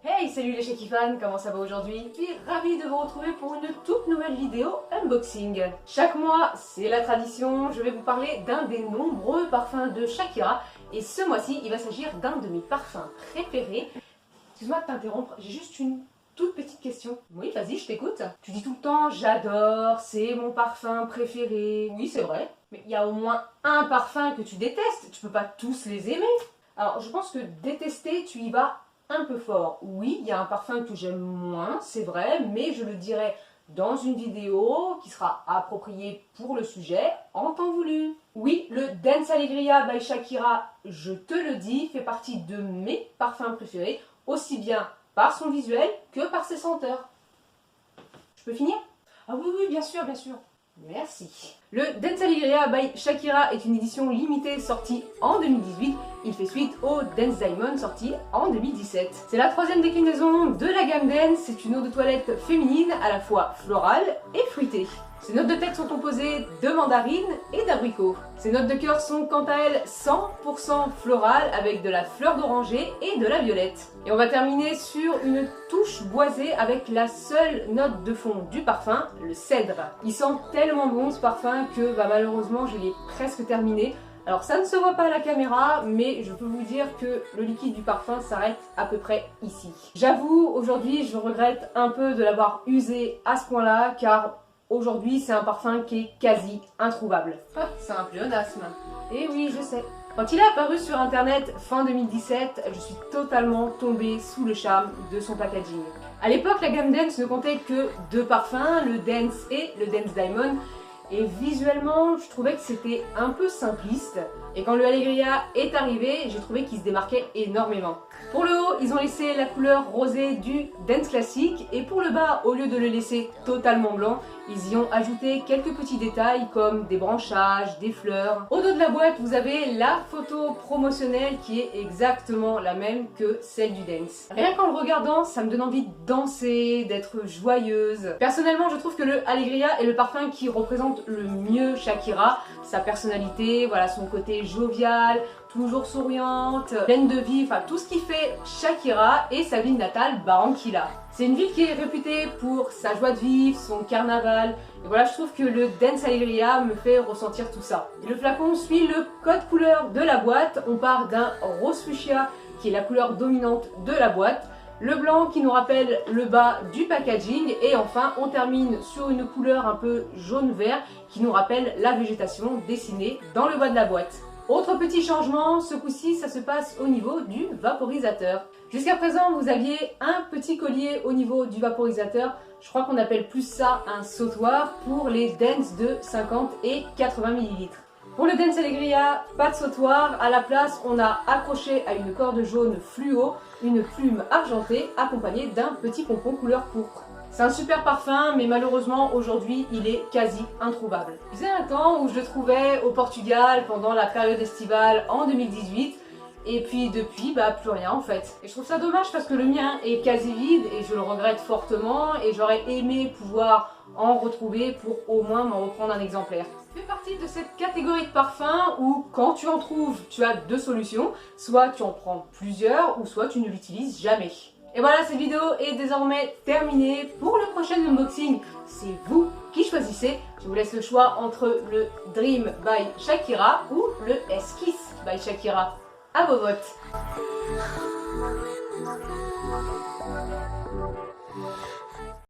Hey, salut les Shaky fans, comment ça va aujourd'hui? Je suis ravie de vous retrouver pour une toute nouvelle vidéo unboxing. Chaque mois, c'est la tradition, je vais vous parler d'un des nombreux parfums de Shakira. Et ce mois-ci, il va s'agir d'un de mes parfums préférés. Excuse-moi de t'interrompre, j'ai juste une toute petite question. Oui, vas-y, je t'écoute. Tu dis tout le temps, j'adore, c'est mon parfum préféré. Oui, c'est vrai. Mais il y a au moins un parfum que tu détestes, tu peux pas tous les aimer. Alors, je pense que détester, tu y vas un peu fort. Oui, il y a un parfum que j'aime moins, c'est vrai, mais je le dirai dans une vidéo qui sera appropriée pour le sujet en temps voulu. Oui, le Dance Alegria by Shakira, je te le dis, fait partie de mes parfums préférés, aussi bien par son visuel que par ses senteurs. Je peux finir? Ah oui, bien sûr, bien sûr. Merci. Le Dance Alegria by Shakira est une édition limitée sortie en 2018. Il fait suite au Dance Diamond sorti en 2017. C'est la troisième déclinaison de la gamme Dance. C'est une eau de toilette féminine à la fois florale et fruitée. Ces notes de tête sont composées de mandarine et d'abricot. Ces notes de cœur sont quant à elles 100% florales avec de la fleur d'oranger et de la violette. Et on va terminer sur une touche boisée avec la seule note de fond du parfum, le cèdre. Il sent tellement bon ce parfum que malheureusement je l'ai presque terminé. Alors ça ne se voit pas à la caméra, mais je peux vous dire que le liquide du parfum s'arrête à peu près ici. J'avoue, aujourd'hui je regrette un peu de l'avoir usé à ce point-là, car aujourd'hui c'est un parfum qui est quasi introuvable. Ah, c'est un pléonasme. Et oui, je sais. Quand il est apparu sur internet fin 2017, je suis totalement tombée sous le charme de son packaging. À l'époque, la gamme Dance ne comptait que deux parfums, le Dance et le Dance Diamond. Et visuellement, je trouvais que c'était un peu simpliste. Et quand le Alegria est arrivé, j'ai trouvé qu'il se démarquait énormément. Pour le haut, ils ont laissé la couleur rosée du Dance classique. Et pour le bas, au lieu de le laisser totalement blanc, ils y ont ajouté quelques petits détails comme des branchages, des fleurs. Au dos de la boîte, vous avez la photo promotionnelle qui est exactement la même que celle du Dance. Rien qu'en le regardant, ça me donne envie de danser, d'être joyeuse. Personnellement, je trouve que le Alegria est le parfum qui représente le mieux Shakira. Sa personnalité, voilà, son côté jovial, toujours souriante, pleine de vie, enfin tout ce qui fait Shakira et sa ville natale, Barranquilla. C'est une ville qui est réputée pour sa joie de vivre, son carnaval. Et voilà, je trouve que le Dance Alegria me fait ressentir tout ça. Et le flacon suit le code couleur de la boîte. On part d'un rose fuchsia qui est la couleur dominante de la boîte. Le blanc qui nous rappelle le bas du packaging. Et enfin, on termine sur une couleur un peu jaune-vert qui nous rappelle la végétation dessinée dans le bas de la boîte. Autre petit changement, ce coup-ci, ça se passe au niveau du vaporisateur. Jusqu'à présent, vous aviez un petit collier au niveau du vaporisateur. Je crois qu'on appelle plus ça un sautoir pour les Dance de 50 et 80 ml. Pour le Dance Alegria, pas de sautoir. À la place, on a accroché à une corde jaune fluo une plume argentée accompagnée d'un petit pompon couleur pourpre. C'est un super parfum, mais malheureusement aujourd'hui il est quasi introuvable. Il y a un temps où je le trouvais au Portugal pendant la période estivale en 2018, et puis depuis, plus rien en fait. Et je trouve ça dommage parce que le mien est quasi vide et je le regrette fortement et j'aurais aimé pouvoir en retrouver pour au moins m'en reprendre un exemplaire. Je fais partie de cette catégorie de parfums où quand tu en trouves, tu as deux solutions, soit tu en prends plusieurs ou soit tu ne l'utilises jamais. Et voilà, cette vidéo est désormais terminée. Pour le prochain unboxing, c'est vous qui choisissez. Je vous laisse le choix entre le Dream by Shakira ou le Esquisse by Shakira. À vos votes.